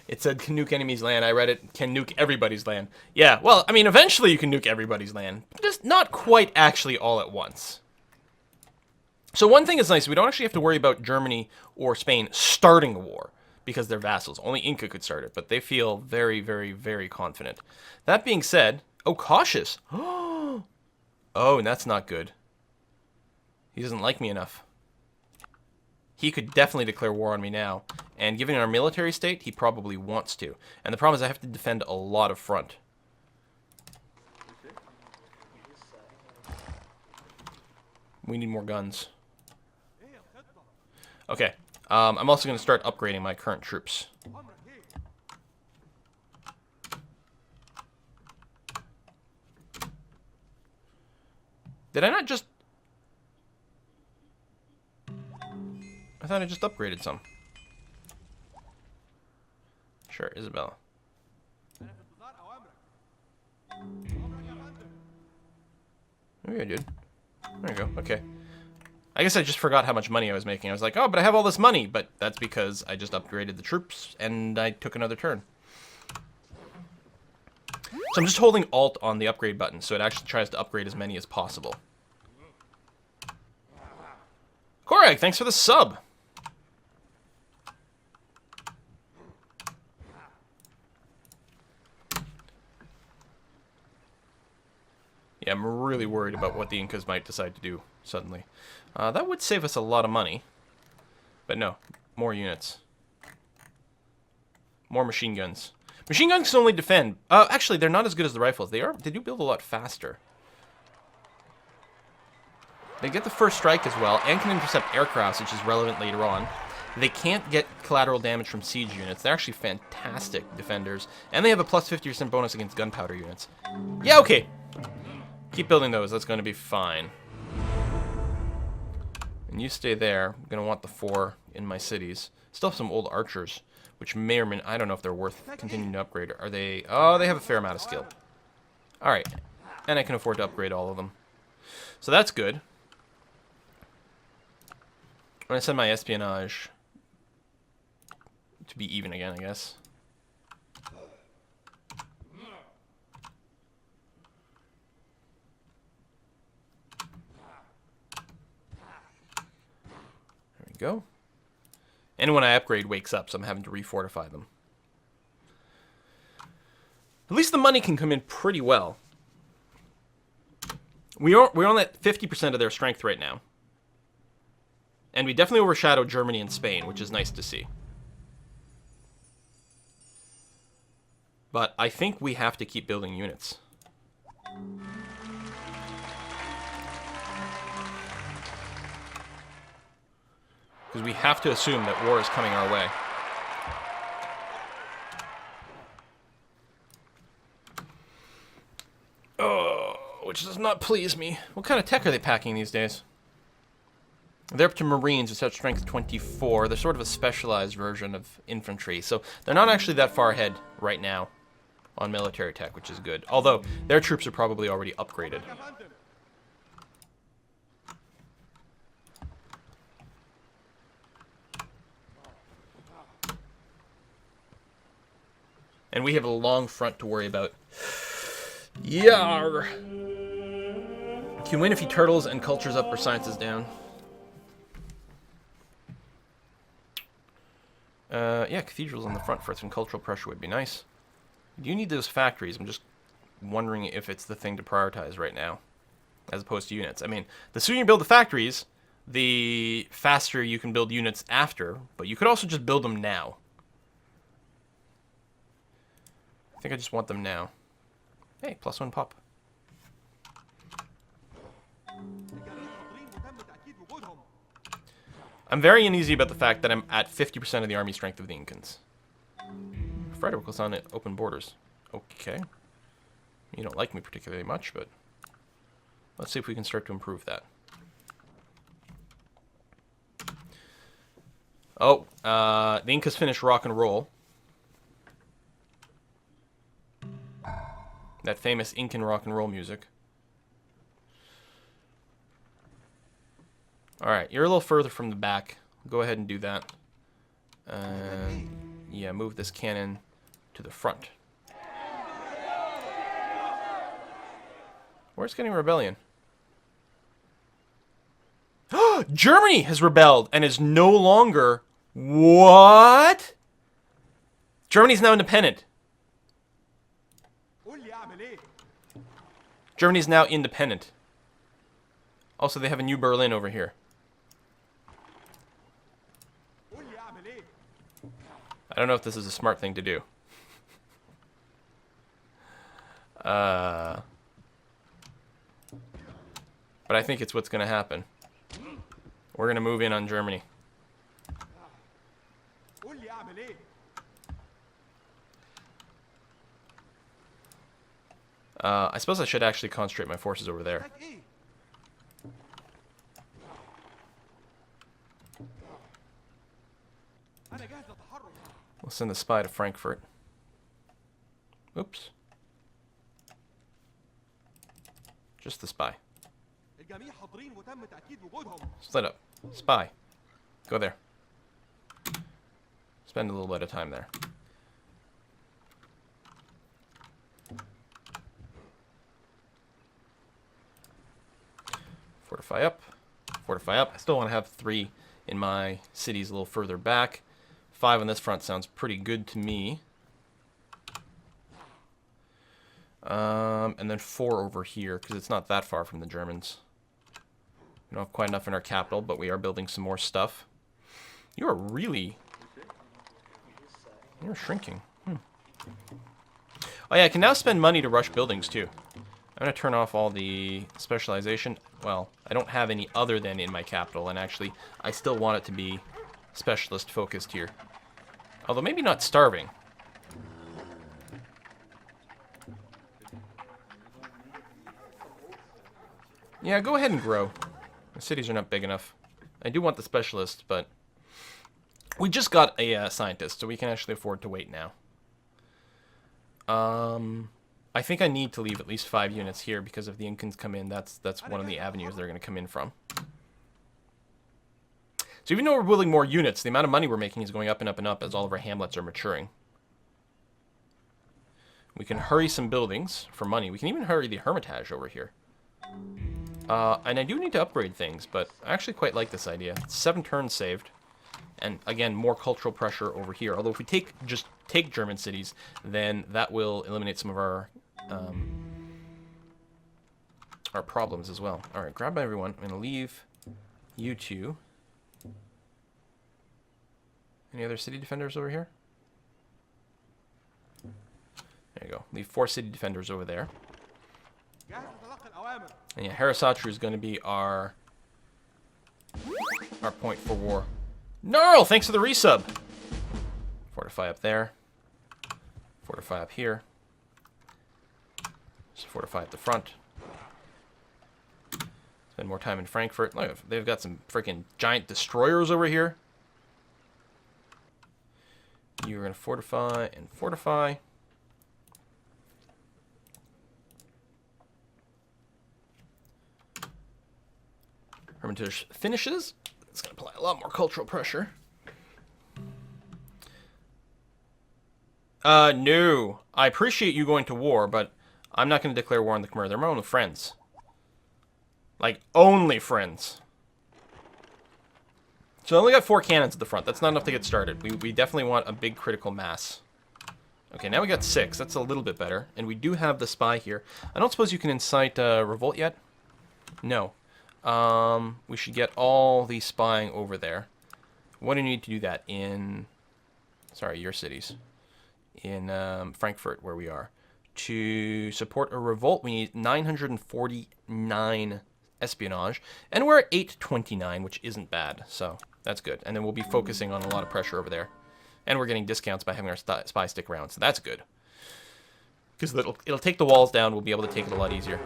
It said, can nuke enemy's land. I read it, can nuke everybody's land. Yeah, well, I mean, eventually you can nuke everybody's land. But just not quite actually all at once. So one thing is nice, we don't actually have to worry about Germany or Spain starting a war, because they're vassals. Only Inca could start it, but they feel very, very, very confident. That being said, oh, cautious. Oh, and that's not good. He doesn't like me enough. He could definitely declare war on me now. And given our military state, he probably wants to. And the problem is I have to defend a lot of front. We need more guns. Okay. I'm also going to start upgrading my current troops. Did I not just... I thought I just upgraded some. Sure, Isabella. Maybe I did. There you go, okay. I guess I just forgot how much money I was making. I was like, oh, but I have all this money. But that's because I just upgraded the troops, and I took another turn. So I'm just holding Alt on the upgrade button, so it actually tries to upgrade as many as possible. Korag, thanks for the sub. Yeah, I'm really worried about what the Incas might decide to do suddenly. That would save us a lot of money. But no, more units. More machine guns. Machine guns can only defend. Actually, they're not as good as the rifles. They do build a lot faster. They get the first strike as well, and can intercept aircrafts, which is relevant later on. They can't get collateral damage from siege units. They're actually fantastic defenders. And they have a plus 50% bonus against gunpowder units. Yeah, okay. Keep building those. That's going to be fine. And you stay there. I'm going to want the 4 in my cities. Still have some old archers, which may or may not... I don't know if they're worth continuing to upgrade. Are they... Oh, they have a fair amount of skill. Alright. And I can afford to upgrade all of them. So that's good. I'm going to send my espionage to be even again, I guess. There we go. And when I upgrade wakes up, so I'm having to refortify them. At least the money can come in pretty well. We're only at 50% of their strength right now. And we definitely overshadowed Germany and Spain, which is nice to see. But I think we have to keep building units. Because we have to assume that war is coming our way. Oh, which does not please me. What kind of tech are they packing these days? They're up to Marines, which have strength 24. They're sort of a specialized version of infantry, so they're not actually that far ahead right now on military tech, which is good. Although, their troops are probably already upgraded. And we have a long front to worry about. Yarr! Can win if he turtles and cultures up or sciences down. Yeah, cathedrals on the front for some cultural pressure would be nice. You need those factories. I'm just wondering if it's the thing to prioritize right now, as opposed to units. I mean, the sooner you build the factories, the faster you can build units after, but you could also just build them now. I think I just want them now. Hey, +1 pop. I'm very uneasy about the fact that I'm at 50% of the army strength of the Incans. Frederick was on open borders. Okay. You don't like me particularly much, but let's see if we can start to improve that. Oh, the Incas finished rock and roll. That famous Incan rock and roll music. Alright, you're a little further from the back. Go ahead and do that. Yeah, move this cannon to the front. Where's getting rebellion? Germany has rebelled and is no longer... What? Germany's now independent. Germany's now independent. Also, they have a new Berlin over here. I don't know if this is a smart thing to do. But I think it's what's going to happen. We're going to move in on Germany. I suppose I should actually concentrate my forces over there. We'll send the spy to Frankfurt. Oops. Just the spy. Split up. Spy. Go there. Spend a little bit of time there. Fortify up. Fortify up. I still want to have 3 in my cities a little further back. 5 on this front sounds pretty good to me. And then 4 over here, because it's not that far from the Germans. We don't have quite enough in our capital, but we are building some more stuff. You are really... You're shrinking. Oh yeah, I can now spend money to rush buildings, too. I'm going to turn off all the specialization. Well, I don't have any other than in my capital, and actually, I still want it to be specialist-focused here. Although maybe not starving. Yeah, go ahead and grow. The cities are not big enough. I do want the specialist, but we just got a scientist, so we can actually afford to wait now. I think I need to leave at least 5 units here because if the Incans come in, that's one of the avenues they're going to come in from. So even though we're building more units, the amount of money we're making is going up and up and up as all of our hamlets are maturing. We can hurry some buildings for money. We can even hurry the Hermitage over here. And I do need to upgrade things, but I actually quite like this idea. 7 turns saved. And again, more cultural pressure over here. Although if we just take German cities, then that will eliminate some of our problems as well. All right, grab everyone. I'm going to leave you 2. Any other city defenders over here? There you go. Leave 4 city defenders over there. And yeah, Harasatru is going to be our point for war. Gnarl, thanks for the resub. Fortify up there. Fortify up here. Just fortify at the front. Spend more time in Frankfurt. Look, they've got some freaking giant destroyers over here. You're going to fortify and fortify. Hermitage finishes. It's going to apply a lot more cultural pressure. No. I appreciate you going to war, but I'm not going to declare war on the Khmer. They're my only friends. Like, only friends. So I only got 4 cannons at the front. That's not enough to get started. We definitely want a big critical mass. Okay, now we got 6. That's a little bit better. And we do have the spy here. I don't suppose you can incite revolt yet? No. We should get all the spying over there. What do you need to do that? In... Sorry, your cities. In Frankfurt, where we are. To support a revolt, we need 949 espionage. And we're at 829, which isn't bad. So, that's good. And then we'll be focusing on a lot of pressure over there. And we're getting discounts by having our spy stick around, so that's good. Because it'll take the walls down, we'll be able to take it a lot easier.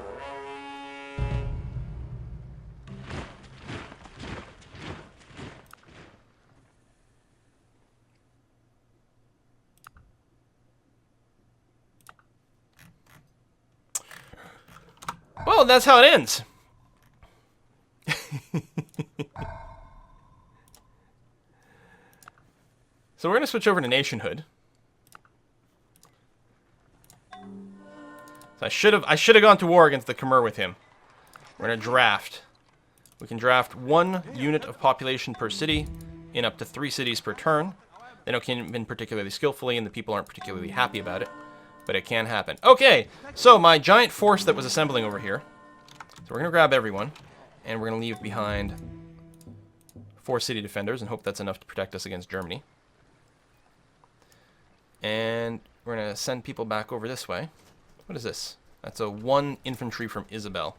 Well, that's how it ends. So we're going to switch over to nationhood. So I should have gone to war against the Khmer with him. We're going to draft. We can draft 1 unit of population per city in up to 3 cities per turn. They don't come in particularly skillfully, and the people aren't particularly happy about it. But it can happen. Okay, so my giant force that was assembling over here. So we're going to grab everyone, and we're going to leave behind 4 city defenders and hope that's enough to protect us against Germany. And we're going to send people back over this way. What is this? That's a 1 infantry from Isabel.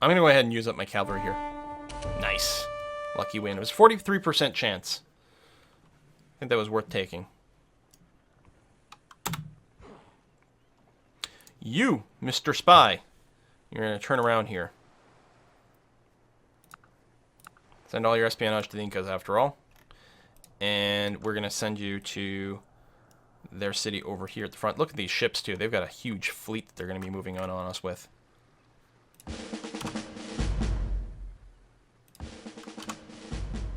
I'm going to go ahead and use up my cavalry here. Nice. Lucky win. It was 43% chance. I think that was worth taking. You, Mr. Spy. You're going to turn around here. Send all your espionage to the Incas after all. And we're going to send you to their city over here at the front. Look at these ships, too. They've got a huge fleet that they're going to be moving on us with.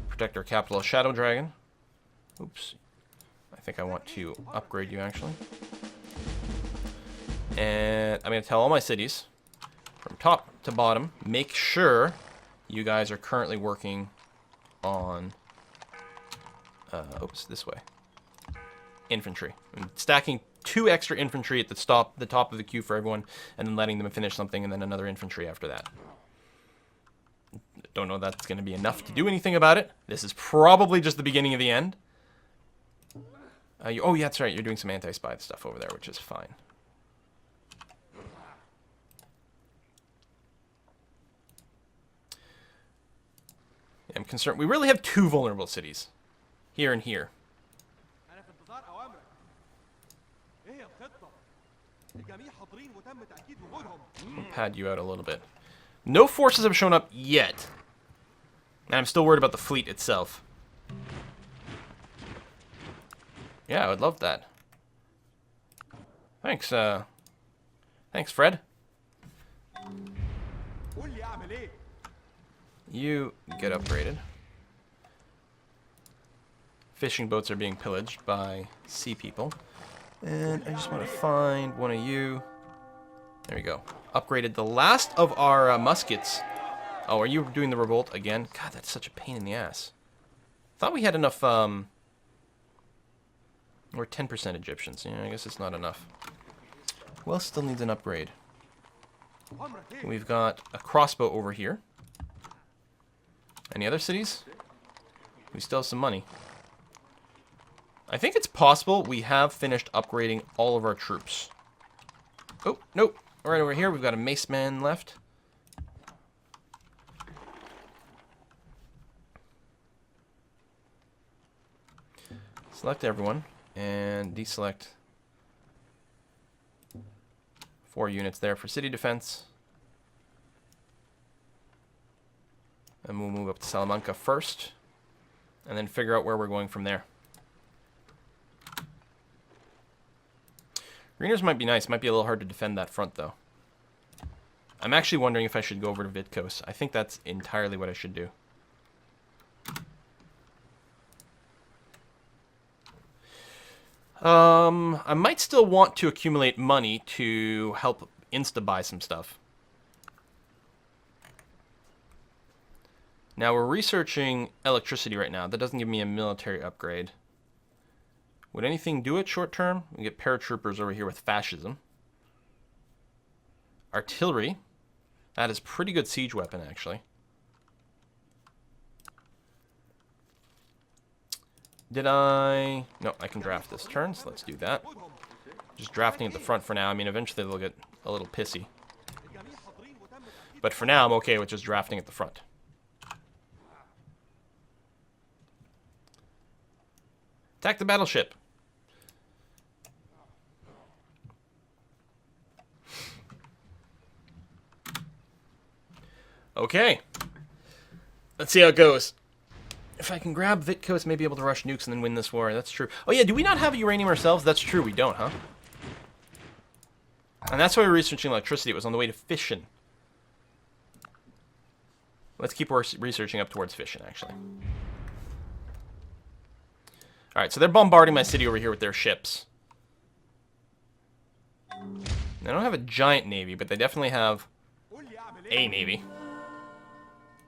Protect our capital, Shadow Dragon. Oops. I think I want to upgrade you, actually. And I'm going to tell all my cities, from top to bottom, make sure you guys are currently working on... oops, this way. Infantry. I'm stacking 2 extra infantry at the top of the queue for everyone, and then letting them finish something, and then another infantry after that. Don't know that's going to be enough to do anything about it. This is probably just the beginning of the end. Oh, yeah, that's right. You're doing some anti-spy stuff over there, which is fine. I'm concerned. We really have 2 vulnerable cities. Here and here. I'll pad you out a little bit. No forces have shown up yet. And I'm still worried about the fleet itself. Yeah, I would love that. Thanks, thanks, Fred. You get upgraded. Fishing boats are being pillaged by sea people. And I just want to find one of you. There we go. Upgraded the last of our muskets. Oh, are you doing the revolt again? God, that's such a pain in the ass. Thought we had enough, We're 10% Egyptians. Yeah, I guess it's not enough. Who else still needs an upgrade? We've got a crossbow over here. Any other cities? We still have some money. I think it's possible we have finished upgrading all of our troops. Oh, nope. Right over here, we've got a mace man left. Select everyone and deselect 4 units there for city defense. And we'll move up to Salamanca first, and then figure out where we're going from there. Greeners might be nice. Might be a little hard to defend that front, though. I'm actually wondering if I should go over to Vitkos. I think that's entirely what I should do. I might still want to accumulate money to help insta-buy some stuff. Now, we're researching electricity right now. That doesn't give me a military upgrade. Would anything do it short term? We get paratroopers over here with fascism. Artillery. That is pretty good siege weapon, actually. Did I... No, I can draft this turn, so let's do that. Just drafting at the front for now. I mean, eventually they'll get a little pissy. But for now, I'm okay with just drafting at the front. Attack the battleship. Okay. Let's see how it goes. If I can grab Vitkos, maybe able to rush nukes and then win this war. That's true. Oh yeah, do we not have uranium ourselves? That's true, we don't, huh? And that's why we're researching electricity. It was on the way to fission. Let's keep researching up towards Fission, actually. Alright, so they're bombarding my city over here with their ships. They don't have a giant navy, but they definitely have a navy.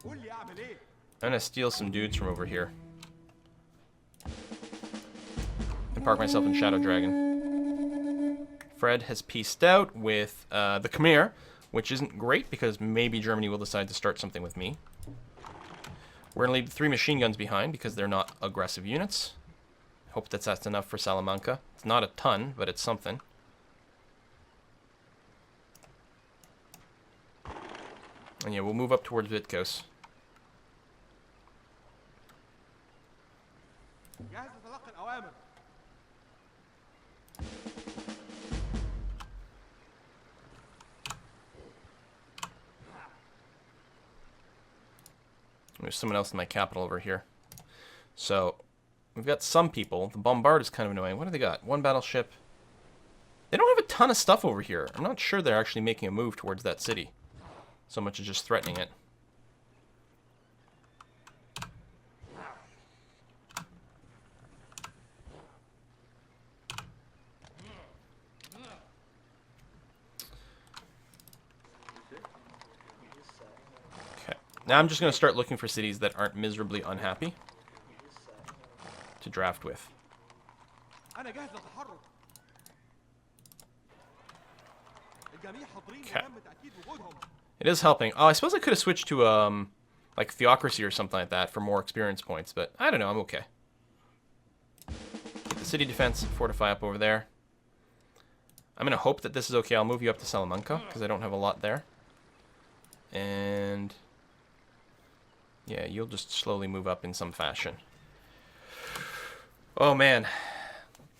I'm gonna steal some dudes from over here. And park myself in Shadow Dragon. Fred has pieced out with the Khmer, which isn't great because maybe Germany will decide to start something with me. We're gonna leave 3 machine guns behind because they're not aggressive units. Hope that's enough for Salamanca. It's not a ton, but it's something. And yeah, we'll move up towards Vitkos. There's someone else in my capital over here. So, we've got some people. The Bombard is kind of annoying. What do they got? 1 battleship. They don't have a ton of stuff over here. I'm not sure they're actually making a move towards that city. So much as just threatening it. Okay. Now I'm just going to start looking for cities that aren't miserably unhappy to draft with. Okay. It is helping. Oh, I suppose I could have switched to, like, Theocracy or something like that for more experience points, but I don't know, I'm okay. Get the city defense, fortify up over there. I'm going to hope that this is okay. I'll move you up to Salamanca, because I don't have a lot there. And yeah, you'll just slowly move up in some fashion. Oh, man.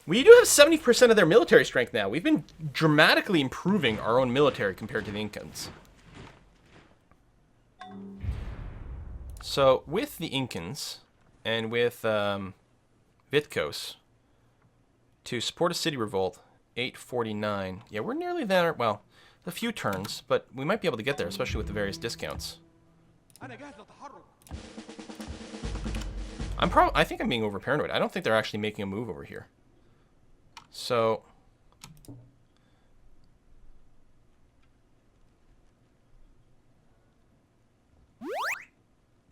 We do have 70% of their military strength now. We've been dramatically improving our own military compared to the Incans. So, with the Incans and with Vitkos, to support a city revolt, 849. Yeah, we're nearly there. Well, a few turns, but we might be able to get there, especially with the various discounts. I think I'm being over paranoid. I don't think they're actually making a move over here. So,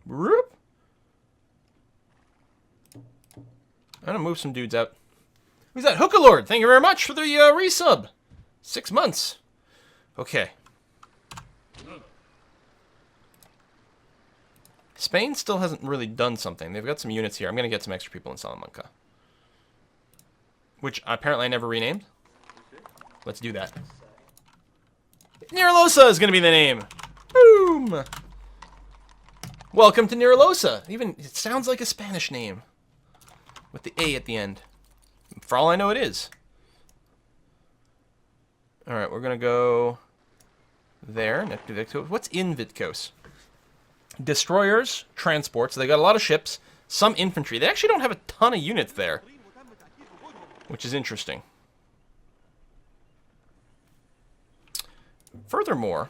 I'm gonna move some dudes out. Who's that? Hookah Lord, thank you very much for the resub. 6 months. Okay. Spain still hasn't really done something. They've got some units here. I'm gonna get some extra people in Salamanca. Which apparently I never renamed. Let's do that. Niralosa is gonna be the name. Boom! Welcome to Niralosa. Even, it sounds like a Spanish name. With the A at the end. For all I know, it is. Alright, we're going to go there. What's in Vitkos? Destroyers, transports. They got a lot of ships. Some infantry. They actually don't have a ton of units there. Which is interesting. Furthermore,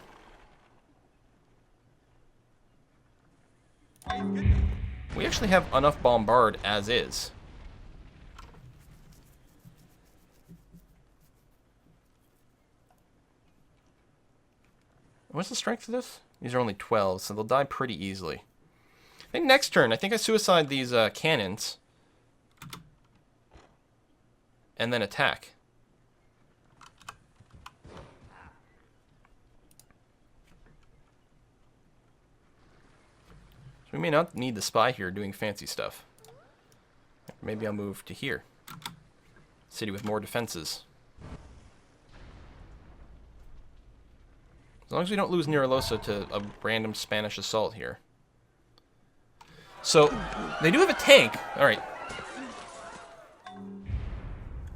we actually have enough bombard as is. What's the strength of this? These are only 12, so they'll die pretty easily. I think next turn, I think I suicide these cannons. And then attack. So we may not need the spy here doing fancy stuff. Maybe I'll move to here. City with more defenses. As long as we don't lose Niralosa to a random Spanish assault here. So, they do have a tank. Alright.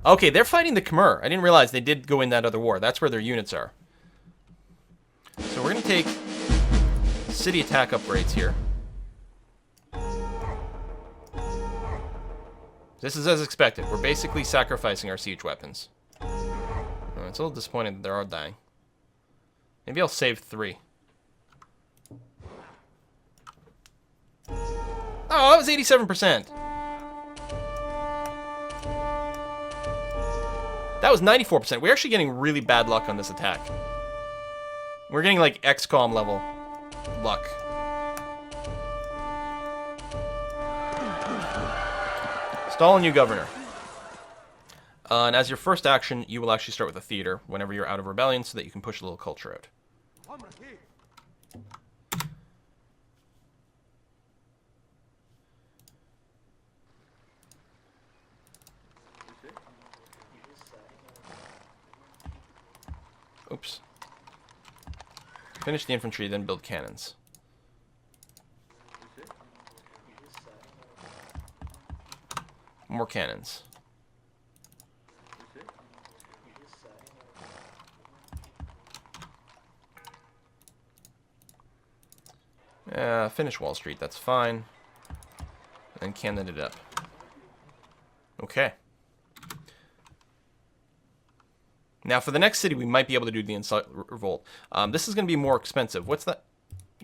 Okay, they're fighting the Khmer. I didn't realize they did go in that other war. That's where their units are. So we're going to take city attack upgrades here. This is as expected. We're basically sacrificing our siege weapons. It's a little disappointing that they're all dying. Maybe I'll save 3. Oh, that was 87%. That was 94%. We're actually getting really bad luck on this attack. We're getting like XCOM level luck. Install a new governor. And as your first action, you will actually start with a theater whenever you're out of rebellion so that you can push a little culture out. Oops. Finish the infantry, then build cannons. More cannons. Finish Wall Street, that's fine. And cannon it up. Okay. Now, for the next city, we might be able to do the Incite Revolt. This is going to be more expensive. What's that?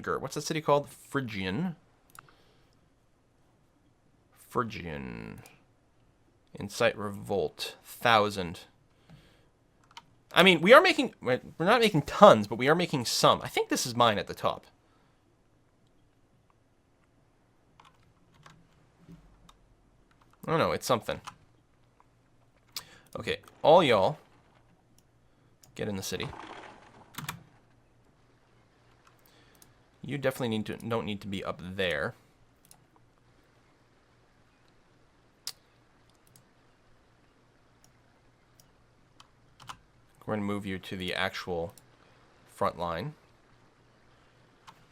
What's that city called? Phrygian. Phrygian. Incite Revolt. 1,000. I mean, we are making... We're not making tons, but we are making some. I think this is mine at the top. Oh, no, it's something. Okay, all y'all... get in the city. You definitely don't need to be up there. We're going to move you to the actual front line.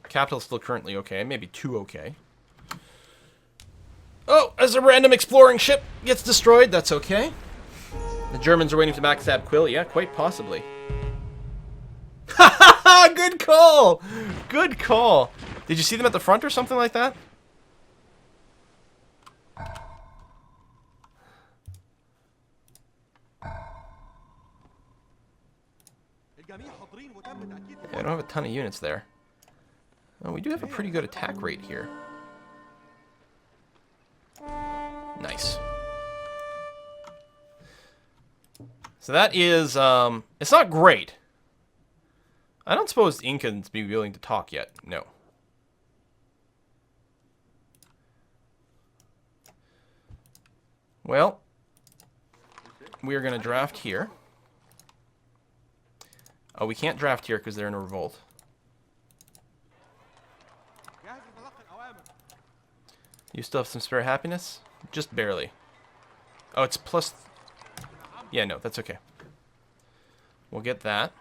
Capital's still currently okay, maybe too okay. Oh, as a random exploring ship gets destroyed, that's okay. The Germans are waiting to backstab Quill. Yeah, quite possibly. Good call! Good call. Did you see them at the front or something like that? Yeah, I don't have a ton of units there. Oh, we do have a pretty good attack rate here. Nice. So that is, it's not great. I don't suppose Incans be willing to talk yet. No. Well, we are going to draft here. Oh, we can't draft here because they're in a revolt. You still have some spare happiness? Just barely. Oh, it's plus... Yeah, no, that's okay. We'll get that.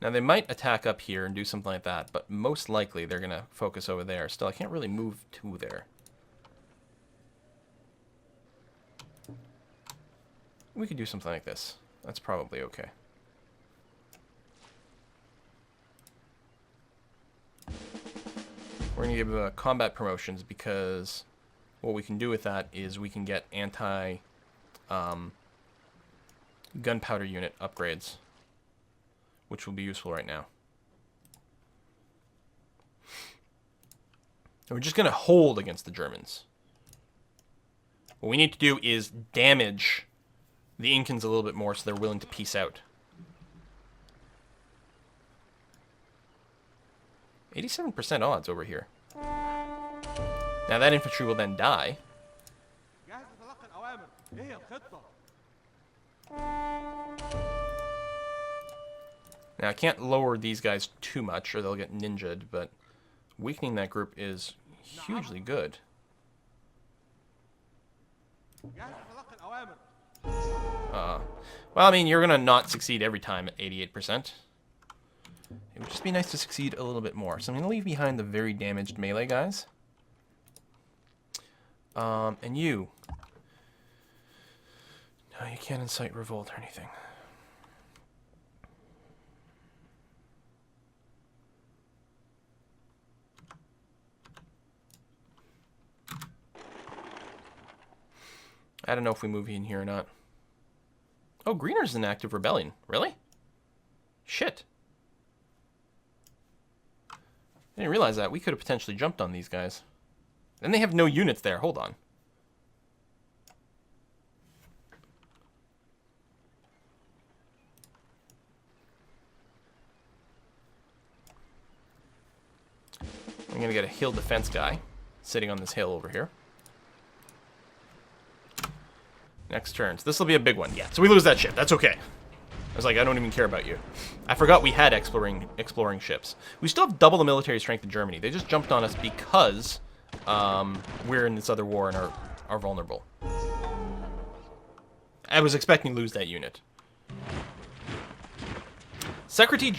Now, they might attack up here and do something like that, but most likely they're going to focus over there. Still, I can't really move to there. We could do something like this. That's probably okay. We're going to give combat promotions because what we can do with that is we can get gunpowder unit upgrades, which will be useful right now. And we're just going to hold against the Germans. What we need to do is damage the Incans a little bit more so they're willing to peace out. 87% odds over here. Now that infantry will then die. Now I can't lower these guys too much or they'll get ninja'd, but weakening that group is hugely good. Well, I mean, you're going to not succeed every time at 88%. It would just be nice to succeed a little bit more. So I'm going to leave behind the very damaged melee guys. And you. No, you can't incite revolt or anything. I don't know if we move in here or not. Oh, Greener's in active rebellion. Really? Shit. I didn't realize that. We could have potentially jumped on these guys. And they have no units there. Hold on. I'm going to get a hill defense guy sitting on this hill over here. Next turns. This will be a big one. Yeah, so we lose that ship. That's okay. I was like, I don't even care about you. I forgot we had exploring ships. We still have double the military strength in Germany. They just jumped on us because we're in this other war and are vulnerable. I was expecting to lose that unit. Secretary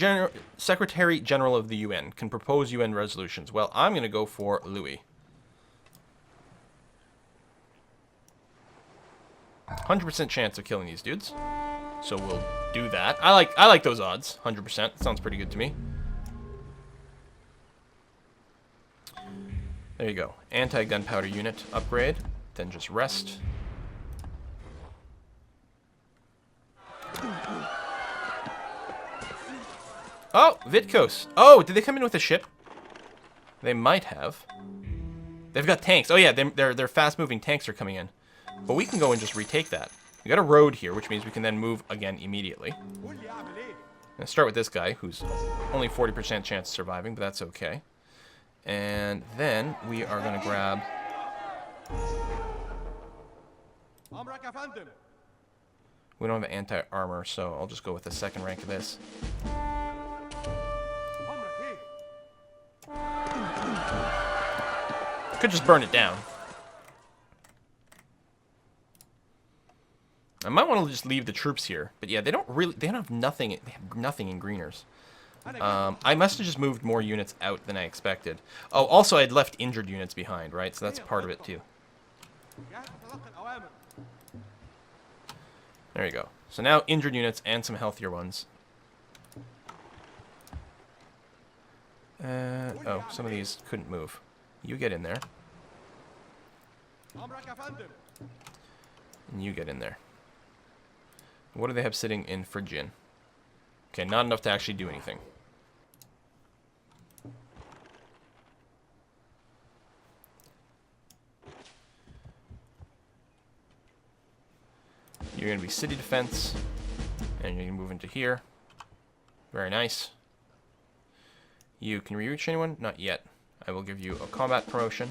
General of the UN can propose UN resolutions. Well, I'm going to go for Louis. 100% chance of killing these dudes. So we'll do that. I like those odds. 100%. Sounds pretty good to me. There you go. Anti-gunpowder unit upgrade. Then just rest. Oh, Vitkos. Oh, did they come in with a ship? They might have. They've got tanks. Oh yeah, their fast-moving tanks are coming in. But we can go and just retake that. We got a road here, which means we can then move again immediately. I'm gonna start with this guy, who's only 40% chance of surviving, but that's okay. And then we are gonna grab... We don't have anti-armor, so I'll just go with the second rank of this. Could just burn it down. I might want to just leave the troops here, but yeah, they don't have nothing. They have nothing in greeners. I must have just moved more units out than I expected. Oh, also I'd left injured units behind, right? So that's part of it too. There you go. So now injured units and some healthier ones. Oh, some of these couldn't move. You get in there. And you get in there. What do they have sitting in Phrygian? Okay, not enough to actually do anything. You're going to be city defense, and you're going to move into here. Very nice. You can reach anyone? Not yet. I will give you a combat promotion.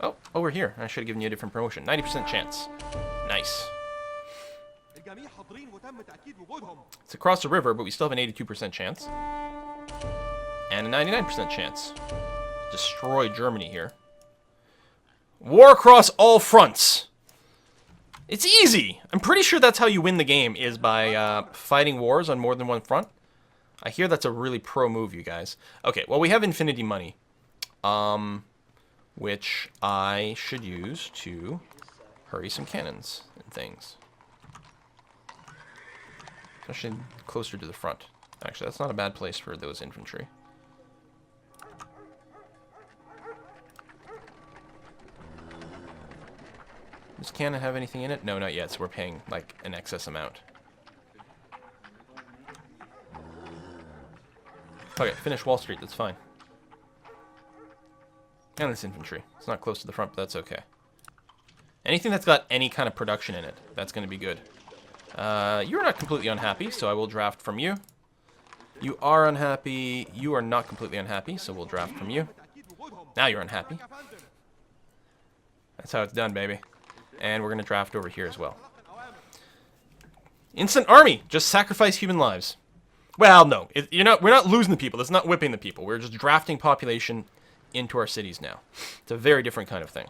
Oh, over here. I should have given you a different promotion. 90% chance. Nice. It's across the river, but we still have an 82% chance. And a 99% chance. Destroy Germany here. War across all fronts. It's easy. I'm pretty sure that's how you win the game, is by fighting wars on more than one front. I hear that's a really pro move, you guys. Okay, well, we have infinity money. Which I should use to hurry some cannons and things. Especially closer to the front. Actually, that's not a bad place for those infantry. Does cannon have anything in it? No, not yet, so we're paying, like, an excess amount. Okay, finish Wall Street, that's fine. And this infantry. It's not close to the front, but that's okay. Anything that's got any kind of production in it, that's going to be good. You're not completely unhappy, so I will draft from you. You are unhappy. You are not completely unhappy, so we'll draft from you. Now you're unhappy. That's how it's done, baby. And we're going to draft over here as well. Instant army! Just sacrifice human lives. Well, no. We're not losing the people. It's not whipping the people. We're just drafting population into our cities now. It's a very different kind of thing.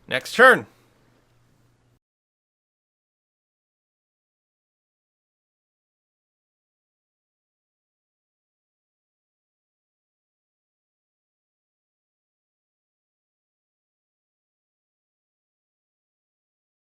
Next turn.